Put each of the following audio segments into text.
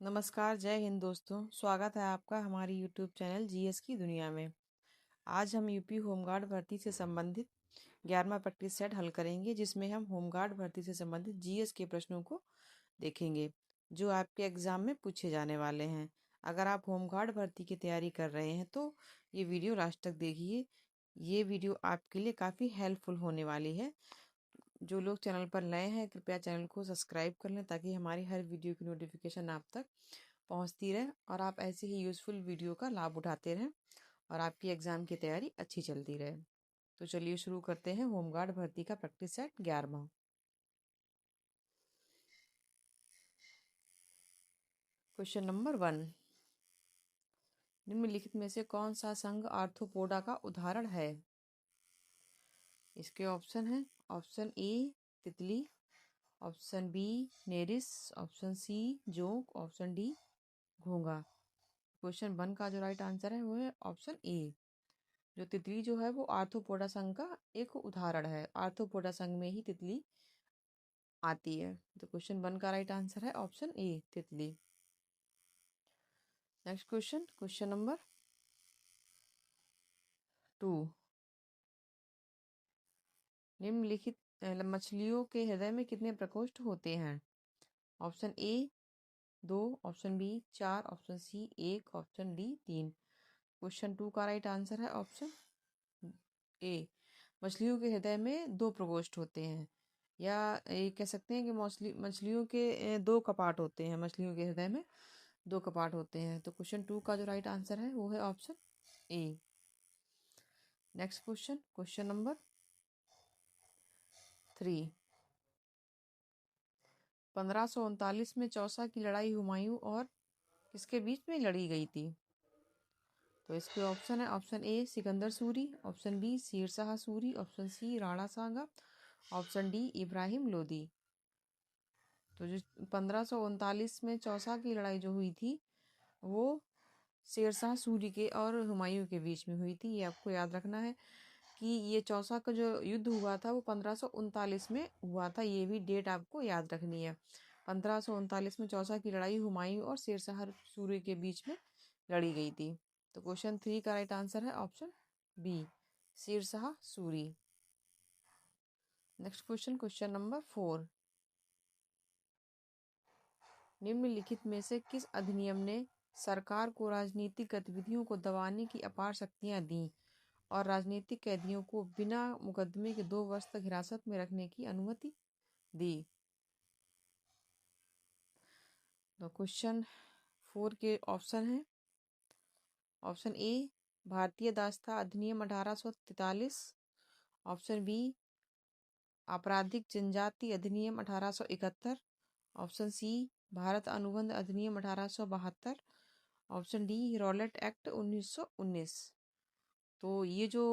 नमस्कार, जय हिंद दोस्तों। स्वागत है आपका हमारी यूट्यूब चैनल जीएस की दुनिया में। आज हम यूपी होमगार्ड भर्ती से संबंधित 11वां प्रैक्टिस सेट हल करेंगे, जिसमें हम होमगार्ड भर्ती से संबंधित जीएस के प्रश्नों को देखेंगे जो आपके एग्जाम में पूछे जाने वाले हैं। अगर आप होमगार्ड भर्ती की तैयारी कर रहे हैं तो ये वीडियो लास्ट तक देखिए। ये वीडियो आपके लिए काफ़ी हेल्पफुल होने वाली है। जो लोग चैनल पर नए हैं, कृपया चैनल को सब्सक्राइब कर लें ताकि हमारी हर वीडियो की नोटिफिकेशन आप तक पहुंचती रहे और आप ऐसे ही यूज़फुल वीडियो का लाभ उठाते रहें और आपकी एग्ज़ाम की तैयारी अच्छी चलती रहे। तो चलिए शुरू करते हैं होमगार्ड भर्ती का प्रैक्टिस सेट 11वां। क्वेश्चन नंबर 1, निम्नलिखित में से कौन सा संघ आर्थ्रोपोडा का उदाहरण है? इसके ऑप्शन हैं। ऑप्शन ए तितली, option B Nereis, option C जोंक, ऑप्शन डी घोंघा। क्वेश्चन 1 का जो राइट आंसर है वो है ऑप्शन ए। जो तितली जो है वो आर्थ्रोपोडा संघ का एक उदाहरण है। आर्थ्रोपोडा संघ में ही तितली आती है। तो क्वेश्चन 1 का राइट आंसर है ऑप्शन ए तितली। नेक्स्ट क्वेश्चन, क्वेश्चन नंबर 2, निम्नलिखित मछलियों के हृदय में कितने प्रकोष्ठ होते हैं? Option A 2, option B 4, option C 1, option D 3। Question 2 का राइट आंसर है ऑप्शन ए। मछलियों के हृदय में 2 प्रकोष्ठ होते हैं, या ये कह सकते हैं कि मछलियों के 2 कपाट होते हैं। मछलियों के हृदय में 2 कपाट होते हैं। तो क्वेश्चन 2 का जो राइट आंसर है वो है ऑप्शन ए। नेक्स्ट क्वेश्चन, क्वेश्चन नंबर 3, 1539 में चौसा की लड़ाई हुमायूं और किसके बीच में लड़ी गई थी? तो इसके ऑप्शन है। Option A Sikandar Suri, option B Sher Shah Suri, option C Rana Sanga, option D Ibrahim Lodi. तो जो 1539 में चौसा की लड़ाई जो हुई थी वो शेरशाह सूरी के और हुमायूं के बीच में हुई थी। ये आपको याद रखना है कि ये चौसा का जो युद्ध हुआ था वो 1539 में हुआ था। ये भी डेट आपको याद रखनी है। 1539 में चौसा की लड़ाई हुमायूं और शेरशाह सूरी के बीच में लड़ी गई थी। तो क्वेश्चन 3 का राइट आंसर है option B Sher Shah Suri. Next question, question number 4, निम्नलिखित में से किस अधिनियम ने सरकार को राजनीतिक गतिविधियों को दबाने की अपार शक्तियां दी और राजनीतिक कैदियों को बिना मुकदमे के 2 वर्ष तक हिरासत में रखने की अनुमति दी? तो क्वेश्चन 4 के ऑप्शन है। ऑप्शन ए भारतीय दास्ता अधिनियम 1843, ऑप्शन बी आपराधिक जनजाति अधिनियम 1871, ऑप्शन सी भारत अनुबंध अधिनियम 1872, ऑप्शन डी रॉलेट एक्ट 1919। तो ये जो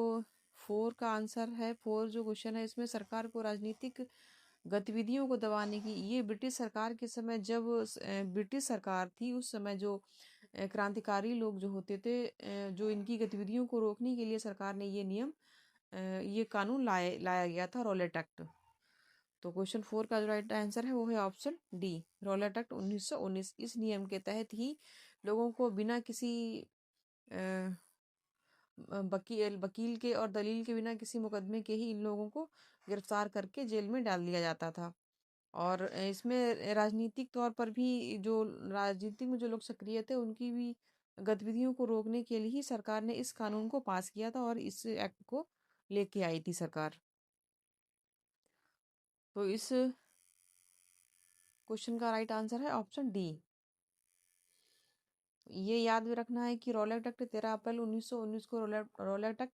4 का आंसर है, 4 जो क्वेश्चन है इसमें सरकार को राजनीतिक गतिविधियों को दबाने की, ये ब्रिटिश सरकार के समय, जब ब्रिटिश सरकार थी उस समय जो क्रांतिकारी लोग जो होते थे, जो इनकी गतिविधियों को रोकने के लिए सरकार ने ये नियम, ये कानून लाया गया था, रॉलेट एक्ट। तो क्वेश्चन 4 का जो राइट आंसर है वो है ऑप्शन डी रॉलेट एक्ट 1919। इस नियम के तहत ही लोगों को बिना किसी वकील के और दलील के, बिना किसी मुकदमे के ही इन लोगों को गिरफ्तार करके जेल में डाल दिया जाता था। और इसमें राजनीतिक तौर पर भी, जो राजनीति में जो लोग सक्रिय थे उनकी भी गतिविधियों को रोकने के लिए ही सरकार ने इस कानून को पास किया था और इस एक्ट को लेके आई थी सरकार। तो इस क्वेश्चन का राइट आंसर है ऑप्शन डी। ये याद भी रखना है कि रॉलेट एक्ट 13 अप्रैल 1919 को रॉलेट एक्ट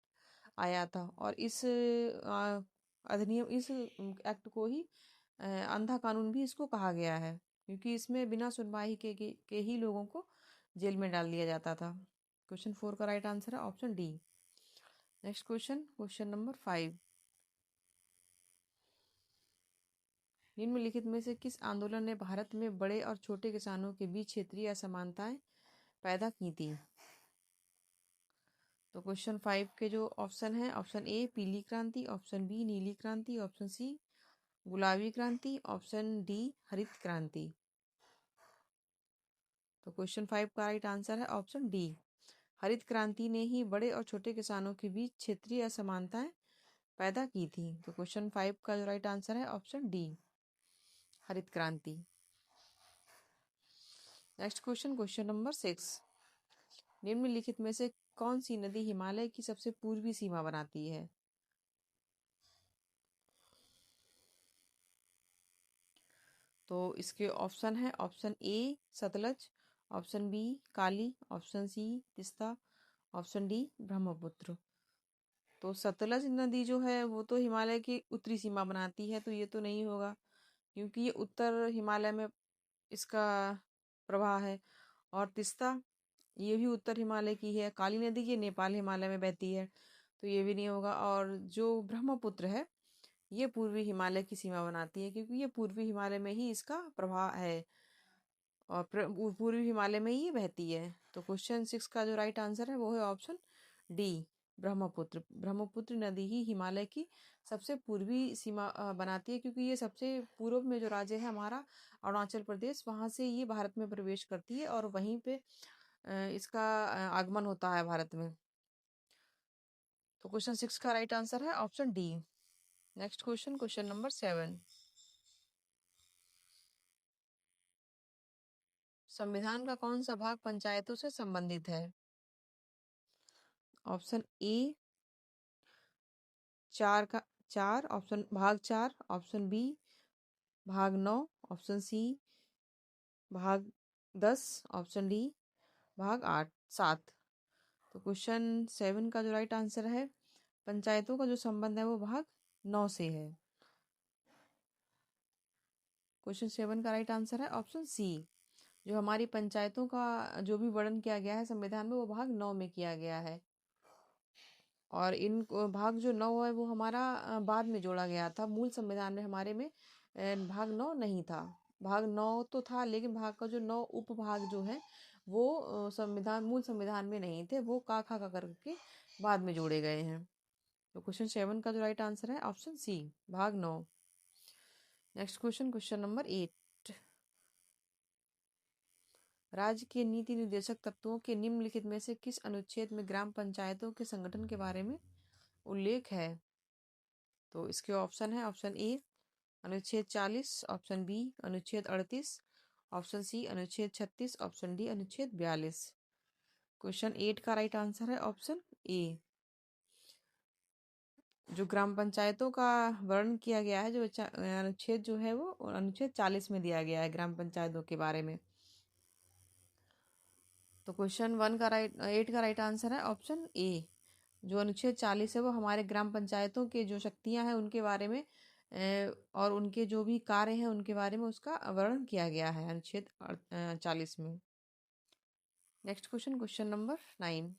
आया था और इस अधिनियम, इस एक्ट को ही अंधा कानून भी इसको कहा गया है, क्योंकि इसमें बिना सुनवाई के ही लोगों को जेल में डाल दिया जाता था। क्वेश्चन 4 का राइट आंसर है option D. Next question, question number 5, निम्नलिखित में से किस आंदोलन ने भारत में बड़े और छोटे किसानों के बीच क्षेत्रीय असमानताएं पैदा की थी? तो क्वेश्चन 5 के जो ऑप्शन है, ऑप्शन ए पीली क्रांति, ऑप्शन बी नीली क्रांति, ऑप्शन सी गुलाबी क्रांति, ऑप्शन डी हरित क्रांति। तो क्वेश्चन 5 का राइट आंसर है ऑप्शन डी। हरित क्रांति ने ही बड़े और छोटे किसानों के बीच क्षेत्रीय असमानताएं पैदा की थी। तो क्वेश्चन 5 का जो राइट आंसर है ऑप्शन डी, हरित क्रांति। Next question, question number 6। निम्नलिखित में से कौन सी नदी हिमालय की सबसे पूर्वी सीमा बनाती है? तो इसके ऑप्शन है, option A Sutlej, option B Kali, option C Teesta, option D Brahmaputra. तो सतलज नदी जो है वो तो हिमालय की उत्तरी सीमा बनाती है, तो ये तो नहीं होगा क्योंकि ये उत्तर हिमालय में इसका प्रवाह है। और तीस्ता ये भी उत्तर हिमालय की है। काली नदी ये नेपाल हिमालय में बहती है, तो ये भी नहीं होगा। और जो ब्रह्मपुत्र है ये पूर्वी हिमालय की सीमा बनाती है क्योंकि ये पूर्वी हिमालय में ही इसका प्रवाह है और पूर्वी हिमालय में ही ये बहती है। तो क्वेश्चन 6 का जो राइट आंसर है वो है ऑप्शन डी, ब्रह्मपुत्र। ब्रह्मपुत्र नदी ही हिमालय की सबसे पूर्वी सीमा बनाती है क्योंकि ये सबसे पूर्व में जो राज्य है हमारा अरुणाचल प्रदेश, वहाँ से ये भारत में प्रवेश करती है और वहीं पे इसका आगमन होता है भारत में। तो क्वेश्चन 6 का राइट आंसर है option D. Next question, question number 7। संविधान का कौन सा भाग पंचायतों से संबंधित है? ऑप्शन ए 4 का 4, ऑप्शन भाग 4, ऑप्शन बी भाग 9, ऑप्शन सी भाग 10, ऑप्शन डी भाग 7। तो क्वेश्चन 7 का जो राइट आंसर है, पंचायतों का जो संबंध है वो भाग 9 से है। क्वेश्चन 7 का राइट आंसर है ऑप्शन सी। जो हमारी पंचायतों का जो भी वर्णन किया गया है संविधान में वो भाग 9 में किया गया है। और इन भाग जो 9 है वो हमारा बाद में जोड़ा गया था। मूल संविधान में हमारे में भाग 9 नहीं था। भाग 9 तो था लेकिन भाग का जो 9 उपभाग जो है वो संविधान मूल संविधान में नहीं थे, वो का खा का करके बाद में जोड़े गए हैं। तो क्वेश्चन 7 का जो राइट आंसर है ऑप्शन सी, भाग 9। Next question, question number 8। राज्य के नीति निर्देशक तत्वों के निम्नलिखित में से किस अनुच्छेद में ग्राम पंचायतों के संगठन के बारे में उल्लेख है? तो इसके ऑप्शन है, ऑप्शन ए अनुच्छेद 40, ऑप्शन बी अनुच्छेद 38, ऑप्शन सी अनुच्छेद 36, ऑप्शन डी अनुच्छेद 42। क्वेश्चन 8 का राइट आंसर है ऑप्शन ए। जो ग्राम पंचायतों का वर्णन किया गया है, जो अनुच्छेद जो है वो अनुच्छेद 40 में दिया गया है ग्राम पंचायतों के बारे में। तो क्वेश्चन 8 का राइट आंसर है ऑप्शन ए। जो अनुच्छेद 40 है वो हमारे ग्राम पंचायतों के जो शक्तियां हैं उनके बारे में और उनके जो भी कार्य हैं उनके बारे में उसका वर्णन किया गया है अनुच्छेद 40 में। Next question, question number 9।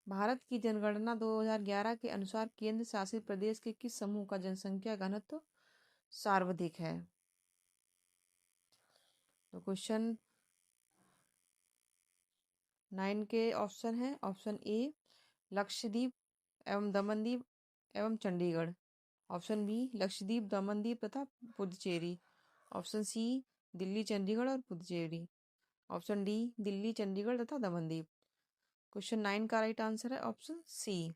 Bharat की जनगणना 2011 के अनुसार केंद्र शासित प्रदेश के किस समूह का जनसंख्या घनत्व सर्वाधिक है? तो क्वेश्चन 9 के ऑप्शन है, ऑप्शन ए लक्षद्वीप एवं दमनदीप एवं चंडीगढ़, ऑप्शन बी लक्षद्वीप दमनदीप तथा पुडुचेरी, ऑप्शन सी दिल्ली चंडीगढ़ और पुडुचेरी, ऑप्शन डी दिल्ली चंडीगढ़ तथा दमनदीप। क्वेश्चन 9 का राइट आंसर है ऑप्शन सी,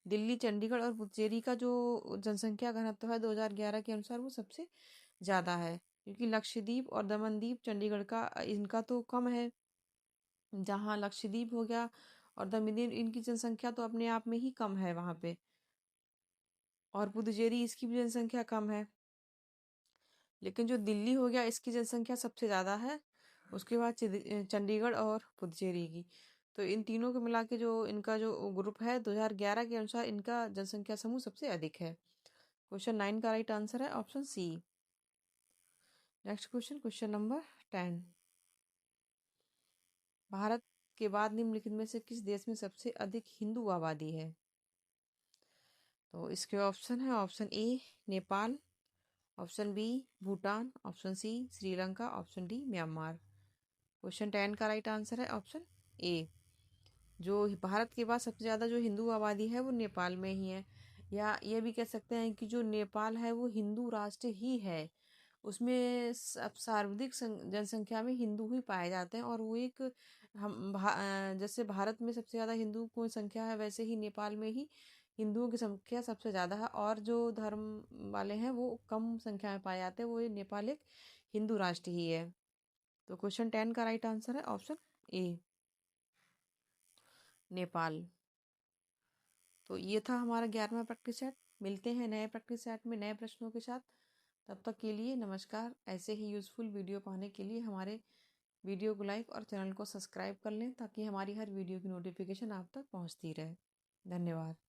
दिल्ली चंडीगढ़ और पुडुचेरी का जो जनसंख्या घनत्व है 2011 के अनुसार वो सबसे ज़्यादा है क्योंकि लक्षद्वीप और दमनदीप चंडीगढ़ का इनका तो कम है। जहाँ लक्षद्वीप हो गया और दमनदीप इनकी जनसंख्या तो अपने आप में ही कम है वहाँ पे, और पुडुचेरी इसकी भी जनसंख्या कम है। लेकिन जो दिल्ली हो गया इसकी जनसंख्या सबसे ज़्यादा है, उसके बाद चंडीगढ़ और पुडुचेरी की। तो इन तीनों को मिला के जो इनका जो ग्रुप है 2011 के अनुसार इनका जनसंख्या समूह सबसे अधिक है। क्वेश्चन 9 का राइट आंसर है option C. Next question, question number 10। भारत के बाद निम्नलिखित में से किस देश में सबसे अधिक हिंदू आबादी है? तो इसके ऑप्शन है, option A Nepal, option B Bhutan, option C Sri Lanka, option D Myanmar. Question 10 का राइट आंसर है ऑप्शन ए। जो भारत के बाद सबसे ज़्यादा जो हिंदू आबादी है वो नेपाल में ही है, या ये भी कह सकते हैं कि जो नेपाल है वो हिंदू राष्ट्र ही है, उसमें सब सर्वाधिक जनसंख्या में हिंदू ही पाए जाते हैं। और वो एक जैसे भारत में सबसे ज़्यादा हिंदू की संख्या है, वैसे ही नेपाल में ही हिंदुओं की संख्या सबसे ज़्यादा है। और जो धर्म वाले हैं वो कम संख्या में पाए जाते हैं। वो ये नेपाल एक हिंदू राष्ट्र ही है। तो क्वेश्चन 10 का राइट आंसर है ऑप्शन ए, नेपाल। तो ये था हमारा 11वां प्रैक्टिस सेट। मिलते हैं नए प्रैक्टिस सेट में नए प्रश्नों के साथ। तब तक के लिए नमस्कार। ऐसे ही यूज़फुल वीडियो पाने के लिए हमारे वीडियो को लाइक और चैनल को सब्सक्राइब कर लें, ताकि हमारी हर वीडियो की नोटिफिकेशन आप तक पहुंचती रहे। धन्यवाद।